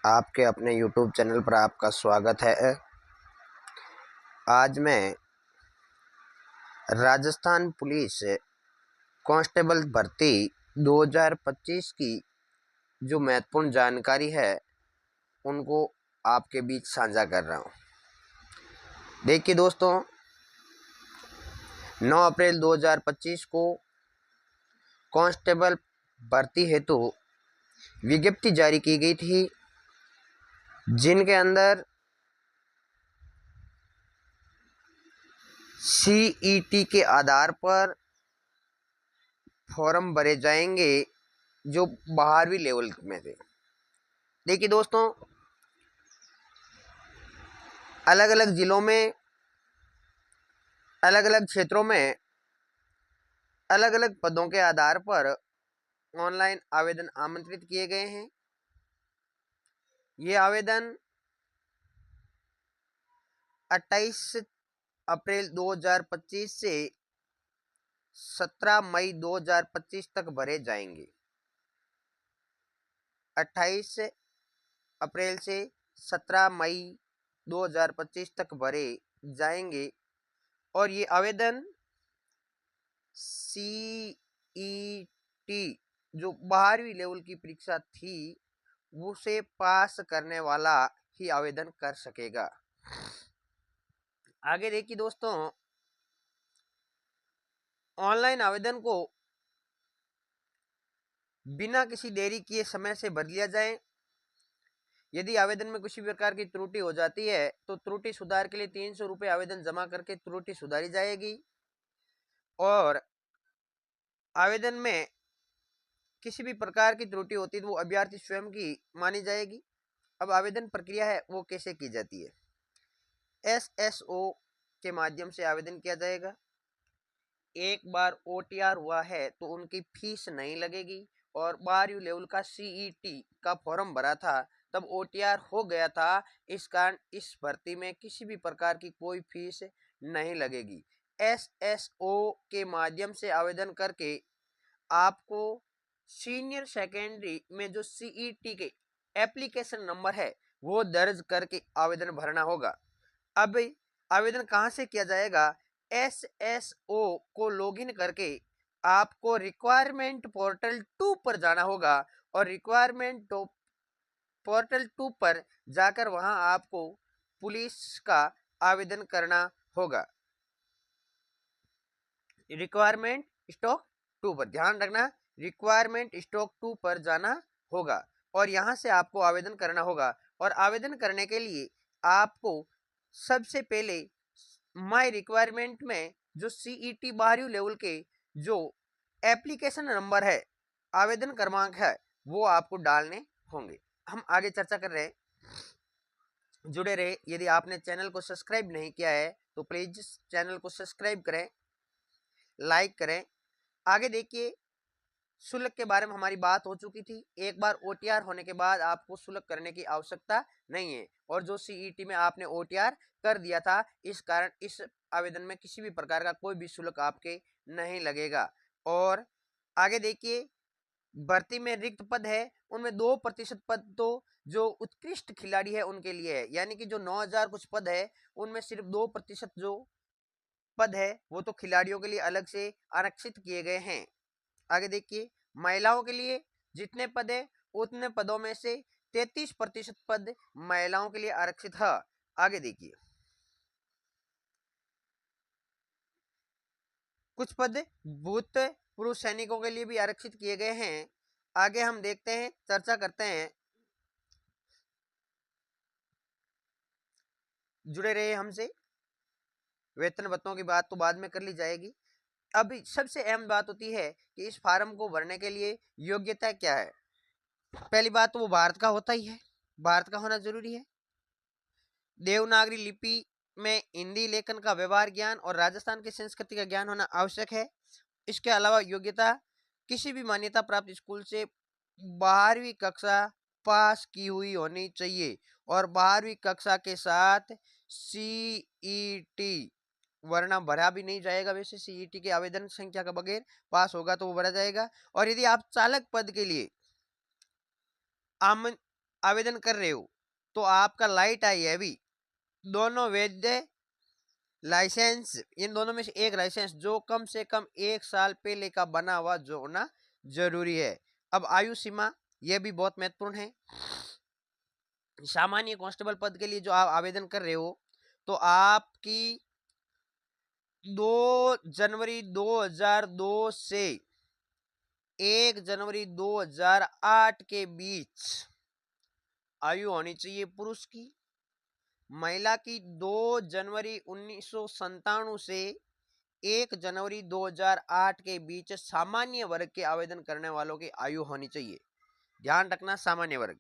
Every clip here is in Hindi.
आपके अपने YouTube चैनल पर आपका स्वागत है। आज मैं राजस्थान पुलिस कांस्टेबल भर्ती 2025 की जो महत्वपूर्ण जानकारी है उनको आपके बीच साझा कर रहा हूँ। देखिए दोस्तों, 9 अप्रैल 2025 को कांस्टेबल भर्ती हेतु विज्ञप्ति जारी की गई थी, जिनके अंदर CET के आधार पर फॉर्म भरे जाएंगे जो 12वीं लेवल में थे। देखिए दोस्तों, अलग अलग जिलों में, अलग अलग क्षेत्रों में अलग अलग पदों के आधार पर ऑनलाइन आवेदन आमंत्रित किए गए हैं। ये आवेदन 28 अप्रैल 2025 से 17 मई 2025 तक भरे जाएंगे। 28 अप्रैल से 17 मई 2025 तक भरे जाएंगे और ये आवेदन CET जो 12वीं लेवल की परीक्षा थी उसे पास करने वाला ही आवेदन कर सकेगा। आगे देखिए दोस्तों, ऑनलाइन आवेदन को बिना किसी देरी किए समय से भर लिया जाए। यदि आवेदन में किसी प्रकार की त्रुटि हो जाती है तो त्रुटि सुधार के लिए 300 रुपये आवेदन जमा करके त्रुटि सुधारी जाएगी और आवेदन में किसी भी प्रकार की त्रुटि होती है तो वो अभ्यर्थी स्वयं की मानी जाएगी। अब आवेदन प्रक्रिया है वो कैसे की जाती है। SSO के माध्यम से आवेदन किया जाएगा। एक बार OTR हुआ है तो उनकी फीस नहीं लगेगी और 12वीं लेवल का CET का फॉर्म भरा था तब OTR हो गया था, इस कारण इस भर्ती में किसी भी प्रकार की कोई फीस नहीं लगेगी। SSO के माध्यम से आवेदन करके आपको सीनियर सेकेंडरी में जो CET के एप्लीकेशन नंबर है वो दर्ज करके आवेदन भरना होगा। अब आवेदन कहाँ से किया जाएगा। SSO को लॉगिन करके आपको रिक्वायरमेंट पोर्टल 2 पर जाना होगा और रिक्वायरमेंट पोर्टल 2 पर जाकर वहां आपको पुलिस का आवेदन करना होगा। रिक्वायरमेंट स्टॉक 2 पर ध्यान रखना, रिक्वायरमेंट स्टॉक 2 पर जाना होगा और यहां से आपको आवेदन करना होगा। और आवेदन करने के लिए आपको सबसे पहले माय रिक्वायरमेंट में जो CET 12वीं लेवल के जो एप्लीकेशन नंबर है, आवेदन क्रमांक है, वो आपको डालने होंगे। हम आगे चर्चा कर रहे हैं, जुड़े रहे। यदि आपने चैनल को सब्सक्राइब नहीं किया है तो प्लीज चैनल को सब्सक्राइब करें, लाइक करें। आगे देखिए, शुल्क के बारे में हमारी बात हो चुकी थी। एक बार OTR होने के बाद आपको शुल्क करने की आवश्यकता नहीं है और जो CET में आपने OTR कर दिया था, इस कारण इस आवेदन में किसी भी प्रकार का कोई भी शुल्क आपके नहीं लगेगा। और आगे देखिए, भर्ती में रिक्त पद है उनमें 2% पद तो जो उत्कृष्ट खिलाड़ी है उनके लिए है, यानी कि जो 9000 कुछ पद है उनमें सिर्फ 2% जो पद है वो तो खिलाड़ियों के लिए अलग से आरक्षित किए गए हैं। आगे देखिए, महिलाओं के लिए जितने पद है उतने पदों में से 33% पद महिलाओं के लिए आरक्षित है। आगे देखिए, कुछ पद भूतपूर्व सैनिकों के लिए भी आरक्षित किए गए हैं। आगे हम देखते हैं, चर्चा करते हैं, जुड़े रहे हमसे। वेतन भत्तों की बात तो बाद में कर ली जाएगी। अब सबसे अहम बात होती है कि इस फार्म को भरने के लिए योग्यता क्या है। पहली बात तो वो भारत का होता ही है, भारत का होना जरूरी है। देवनागरी लिपि में हिंदी लेखन का व्यवहार ज्ञान और राजस्थान की संस्कृति का ज्ञान होना आवश्यक है। इसके अलावा योग्यता किसी भी मान्यता प्राप्त स्कूल से 12वीं कक्षा पास की हुई होनी चाहिए और 12वीं कक्षा के साथ CET वरना भरा भी नहीं जाएगा। वैसे CET के आवेदन संख्या का बगैर पास होगा तो वो भरा जाएगा। और यदि आप चालक पद के लिए आवेदन कर रहे हो तो आपका लाइट आई है अभी, दोनों वैध लाइसेंस, इन दोनों में से एक लाइसेंस जो कम से कम 1 साल पहले का बना हुआ जो होना जरूरी है। अब आयु सीमा यह भी बहुत महत्वपूर्ण है। सामान्य कांस्टेबल पद के लिए जो आप आवेदन कर रहे हो तो आपकी 2 जनवरी 2002 से 1 जनवरी 2008 के बीच आयु होनी चाहिए पुरुष की। महिला की 2 जनवरी 1997 से 1 जनवरी 2008 के बीच सामान्य वर्ग के आवेदन करने वालों की आयु होनी चाहिए। ध्यान रखना, सामान्य वर्ग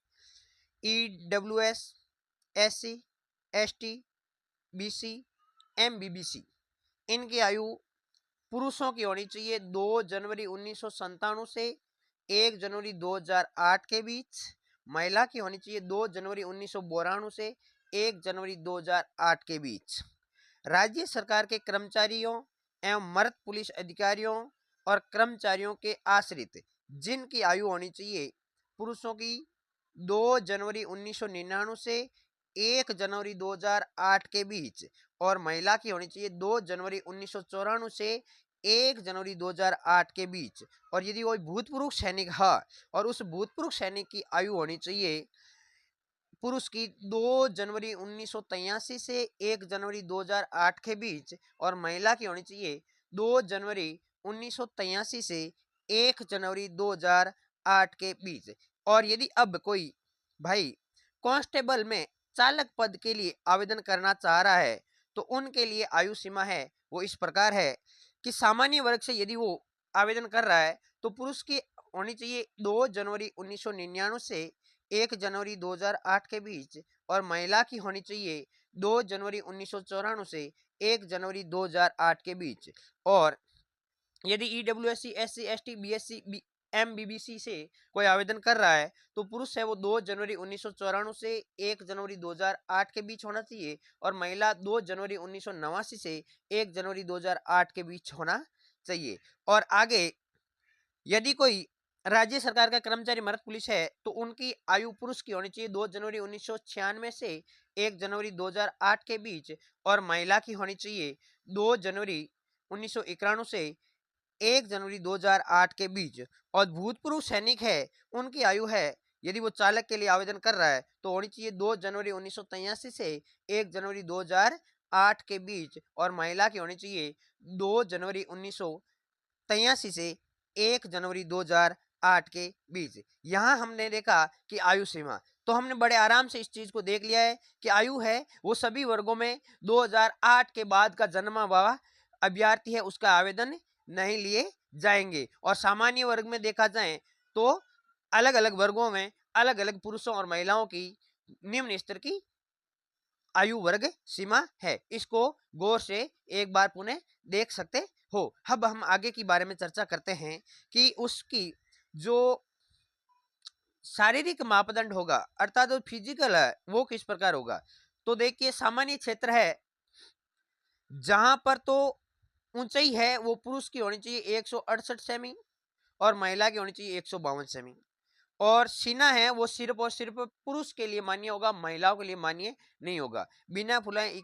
EWS, SC, ST, BC, MBBC इनकी आयु पुरुषों की होनी चाहिए 2 जनवरी 1997 से 1 जनवरी 2008 के बीच। महिला की होनी चाहिए 2 जनवरी 1992 से 1 जनवरी 2008 के बीच। राज्य सरकार के कर्मचारियों एवं मर्द पुलिस अधिकारियों और कर्मचारियों के आश्रित जिनकी आयु होनी चाहिए पुरुषों की 2 जनवरी 1999 से 1 जनवरी 2008 के बीच और महिला की होनी चाहिए 2 जनवरी 1994 से 1 जनवरी 2008 के बीच। और यदि कोई भूतपूर्व सैनिक है और उस भूतपूर्व सैनिक की आयु होनी चाहिए पुरुष की 2 जनवरी 1983 से 1 जनवरी 2008 के बीच और महिला की होनी चाहिए 2 जनवरी 1983 से 1 जनवरी 2008 के बीच। और यदि अब कोई भाई कांस्टेबल में चालक पद के लिए आवेदन करना चाह रहा है तो उनके लिए आयु सीमा है वो इस प्रकार है कि सामान्य वर्ग से यदि वो आवेदन कर रहा है तो पुरुष की होनी चाहिए 2 जनवरी 1999 से 1 जनवरी 2008 के बीच और महिला की होनी चाहिए 2 जनवरी 1994 से 1 जनवरी 2008 के बीच। और यदि EWSC, SC, ST, BSC, MBBC से कोई आवेदन कर रहा है तो पुरुष है वो 2 जनवरी 1994 से 1 जनवरी 2008 के बीच होना चाहिए और महिला 2 जनवरी 1989 से 1 जनवरी 2008 के बीच होना चाहिए। और आगे यदि कोई राज्य सरकार का कर्मचारी मर्द पुलिस है तो उनकी आयु पुरुष की होनी चाहिए 2 जनवरी 1996 से 1 जनवरी 2008 के बीच और महिला की होनी चाहिए 2 जनवरी 1991 से 1 जनवरी 2008 के बीच। और भूतपूर्व सैनिक है उनकी आयु है यदि वो चालक के लिए आवेदन कर रहा है तो होनी चाहिए 2 जनवरी 1983 से 1 जनवरी 2008 के बीच और महिला की होनी चाहिए 2 जनवरी 1983 से 1 जनवरी 2008 के बीच। यहाँ हमने देखा कि आयु सीमा, तो हमने बड़े आराम से इस चीज को देख लिया है कि आयु है वो सभी वर्गों में 2008 के बाद का जन्मा हुआ अभ्यर्थी है उसका आवेदन नहीं लिए जाएंगे। और सामान्य वर्ग में देखा जाए तो अलग अलग वर्गों में अलग अलग पुरुषों और महिलाओं की निम्न स्तर की आयु वर्ग सीमा है। इसको गौर से एक बार पुनः देख सकते हो। अब हम आगे की बारे में चर्चा करते हैं कि उसकी जो शारीरिक मापदंड होगा अर्थात जो फिजिकल है वो किस प्रकार होगा। तो देखिए सामान्य क्षेत्र है जहां पर तो ऊंचाई है वो पुरुष की होनी चाहिए 168 सेमी और महिला की होनी चाहिए 152 सेमी। और सीना है वो सिर्फ और सिर्फ पुरुष के लिए मान्य होगा, महिलाओं के लिए मान्य नहीं होगा। बिना फुलाए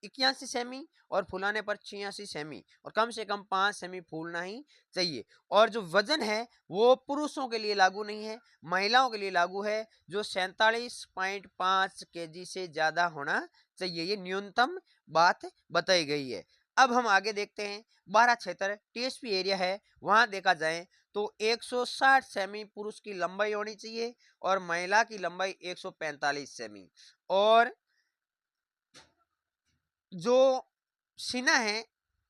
81 सेमी और फुलाने पर 86 सेमी और कम से कम 5 सेमी फूलना ही चाहिए। और जो वजन है वो पुरुषों के लिए लागू नहीं है, महिलाओं के लिए लागू है, जो 47.5 kg से ज्यादा होना चाहिए। ये न्यूनतम बात बताई गई है। अब हम आगे देखते हैं 12 क्षेत्र TSP एरिया है, वहां देखा जाए तो 160 सेमी पुरुष की लंबाई होनी चाहिए और महिला की लंबाई 145 सेमी। और जो सीना है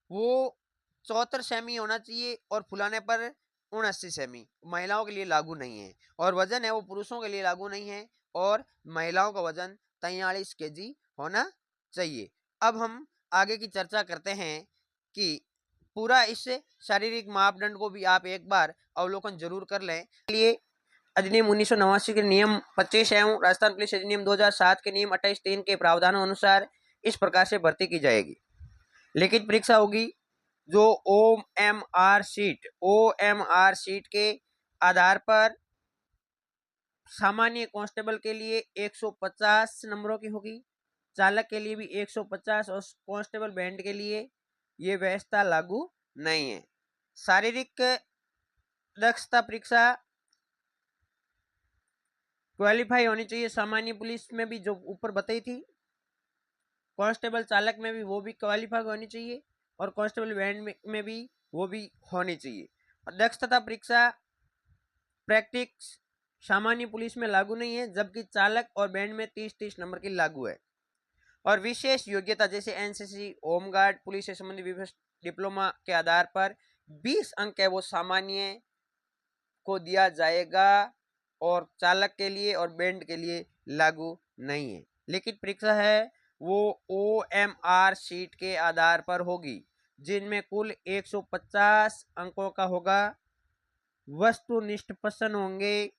वो 74 सेमी होना चाहिए और फुलाने पर 79 सेमी, महिलाओं के लिए लागू नहीं है। और वजन है वो पुरुषों के लिए लागू नहीं है और महिलाओं का वजन 43 kg होना चाहिए। अब हम आगे की चर्चा करते हैं कि पूरा इस शारीरिक मापदंड को भी आप एक बार अवलोकन जरूर कर लें। लिए अधिनियम 1989 के नियम 25 एवं राजस्थान पुलिस अधिनियम 2007 के नियम 28(3) के प्रावधानों अनुसार इस प्रकार से भर्ती की जाएगी। लिखित परीक्षा होगी जो OMR शीट के आधार पर सामान्य कांस्टेबल के लिए 150 नंबरों की होगी, चालक के लिए भी 150 और कांस्टेबल बैंड के लिए ये व्यवस्था लागू नहीं है। शारीरिक दक्षता परीक्षा क्वालिफाई होनी चाहिए, सामान्य पुलिस में भी जो ऊपर बताई थी, कांस्टेबल चालक में भी वो भी क्वालिफाई होनी चाहिए और कांस्टेबल बैंड में भी वो भी होनी चाहिए। दक्षता परीक्षा प्रैक्टिस सामान्य पुलिस में लागू नहीं है, जबकि चालक और बैंड में 30-30 नंबर की लागू है। और विशेष योग्यता जैसे एनसीसी, होमगार्ड, पुलिस से संबंधित विशेष डिप्लोमा के आधार पर 20 अंक है वो सामान्य को दिया जाएगा और चालक के लिए और बैंड के लिए लागू नहीं है। लिखित परीक्षा है वो OMR शीट के आधार पर होगी, जिनमें कुल 150 अंकों का होगा। वस्तुनिष्ठ प्रश्न होंगे,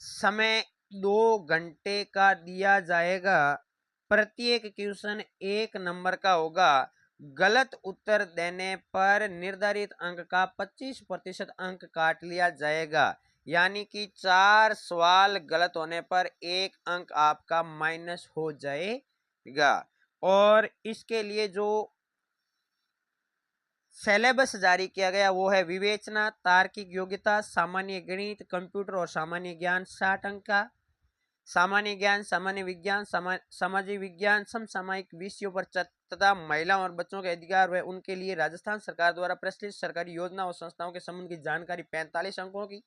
समय 2 घंटे का दिया जाएगा, प्रत्येक क्वेश्चन 1 नंबर का होगा। गलत उत्तर देने पर निर्धारित अंक का 25% अंक काट लिया जाएगा, यानी कि 4 सवाल गलत होने पर 1 अंक आपका माइनस हो जाएगा। और इसके लिए जो सिलेबस जारी किया गया वो है विवेचना, तार्किक योग्यता, सामान्य गणित, कंप्यूटर और सामान्य ज्ञान 60 अंक का, सामान्य ज्ञान, सामान्य विज्ञान, सामाजिक विज्ञान, समसामयिक विषयों पर तथा महिलाओं और बच्चों के अधिकार व उनके लिए राजस्थान सरकार द्वारा प्रचलित सरकारी योजना और संस्थाओं के संबंध की जानकारी 45 अंकों की।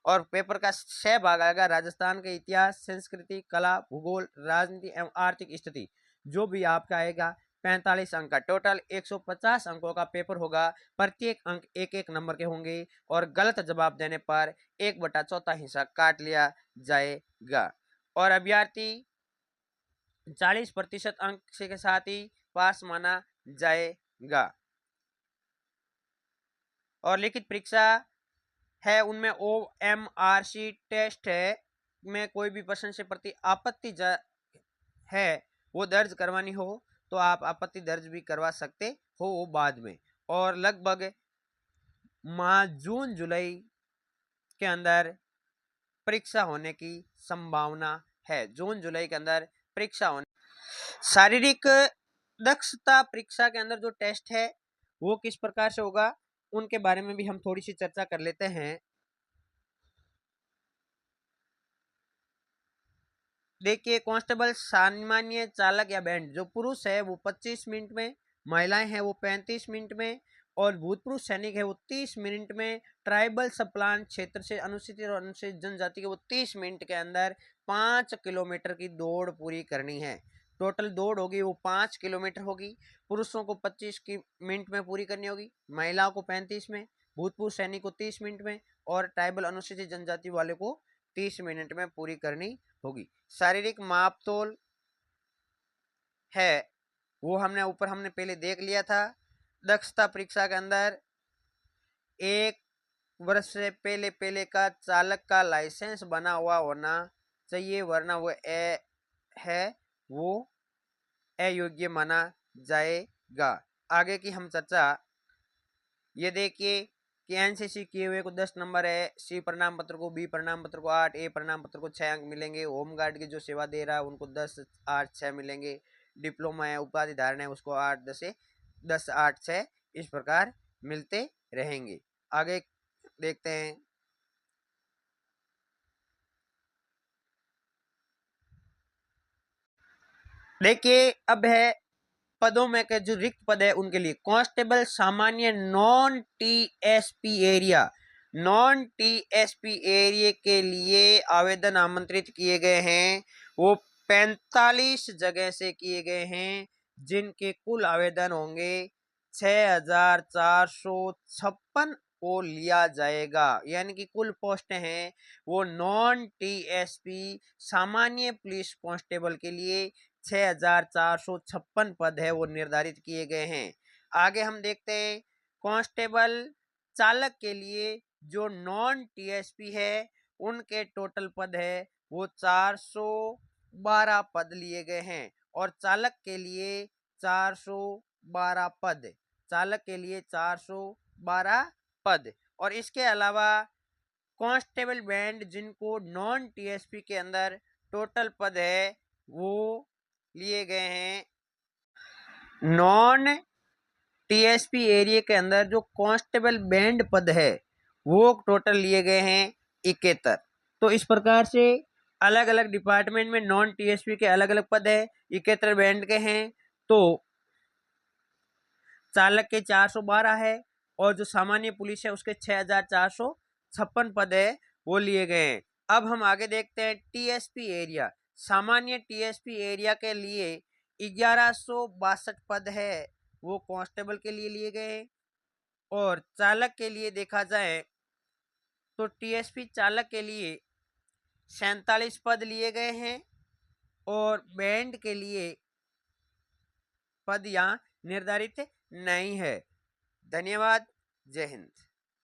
और पेपर का 6 भाग आएगा, राजस्थान के इतिहास, संस्कृति, कला, भूगोल, राजनीति एवं आर्थिक स्थिति, जो भी आपका आएगा 45 अंक का। टोटल 150 अंकों का पेपर होगा, प्रत्येक अंक 1-1 नंबर के होंगे और गलत जवाब देने पर 1/4 हिस्सा काट लिया जाएगा और अभ्यर्थी 40% अंक के साथ ही पास माना जाएगा। और लिखित परीक्षा है उनमें OMRC टेस्ट है में कोई भी प्रश्न से प्रति आपत्ति है वो दर्ज करवानी हो तो आप आपत्ति दर्ज भी करवा सकते हो वो बाद में। और लगभग माह जून जुलाई के अंदर परीक्षा होने की संभावना है, जून जुलाई के अंदर परीक्षा होने। शारीरिक दक्षता परीक्षा के अंदर जो टेस्ट है वो किस प्रकार से होगा उनके बारे में भी हम थोड़ी सी चर्चा कर लेते हैं। देखिए, कांस्टेबल सामान्य चालक या बैंड जो पुरुष है वो 25 मिनट में, महिलाएं हैं वो 35 मिनट में और भूतपूर्व सैनिक है वो 30 मिनट में। ट्राइबल सब प्लान क्षेत्र से अनुसूचित और अनुसूचित जनजाति के वो 30 मिनट के अंदर 5 किलोमीटर की दौड़ पूरी करनी है। टोटल दौड़ होगी वो 5 किलोमीटर होगी। पुरुषों को 25 मिनट में पूरी करनी होगी, महिलाओं को 35 में, भूतपूर्व सैनिक को 30 मिनट में और ट्राइबल अनुसूचित जनजाति वाले को 30 मिनट में पूरी करनी होगी। शारीरिक मापतोल है वो हमने पहले देख लिया था। दक्षता परीक्षा के अंदर 1 वर्ष से पहले का चालक का लाइसेंस बना हुआ होना चाहिए, वरना वो अयोग्य माना जाएगा। आगे की हम चर्चा ये देखिए कि एनसीसी किए हुए को 10 नंबर है, सी प्रमाण पत्र को, बी प्रमाण पत्र को 8, ए प्रमाण पत्र को 6 अंक मिलेंगे। होमगार्ड की जो सेवा दे रहा है उनको 10, 8, 6 मिलेंगे। डिप्लोमा है, उपाधि धारण है उसको 8, 10, 8, 6 इस प्रकार मिलते रहेंगे। आगे देखते हैं। देखिए अब है पदों में के जो रिक्त पद है उनके लिए कांस्टेबल सामान्य non TSP area, non TSP area के लिए आवेदन आमंत्रित किए गए हैं वो 45 जगह से किए गए हैं, जिनके कुल आवेदन होंगे 6456 को लिया जाएगा। यानी कि कुल पोस्ट हैं वो नॉन टीएसपी सामान्य पुलिस कांस्टेबल के लिए 6456 पद है वो निर्धारित किए गए हैं। आगे हम देखते हैं कांस्टेबल चालक के लिए जो नॉन टीएसपी है उनके टोटल पद है वो 412 पद लिए गए हैं और चालक के लिए 412 पद, चालक के लिए 412 पद। और इसके अलावा कांस्टेबल बैंड जिनको नॉन टीएसपी के अंदर टोटल पद है वो लिए गए हैं। नॉन टीएसपी एरिया के अंदर जो कांस्टेबल बैंड पद है वो टोटल लिए गए हैं 71। तो इस प्रकार से अलग अलग डिपार्टमेंट में नॉन टीएसपी के अलग अलग पद है, 71 बैंड के हैं। तो चालक के 412 है और जो सामान्य पुलिस है उसके 6456 पद है वो लिए गए हैं। अब हम आगे देखते हैं टीएसपी एरिया। सामान्य टीएसपी एरिया के लिए 1162 पद है वो कांस्टेबल के लिए गए हैं। और चालक के लिए देखा जाए तो टीएसपी चालक के लिए 47 पद लिए गए हैं और बैंड के लिए पद यहाँ निर्धारित नहीं है। धन्यवाद। जय हिंद।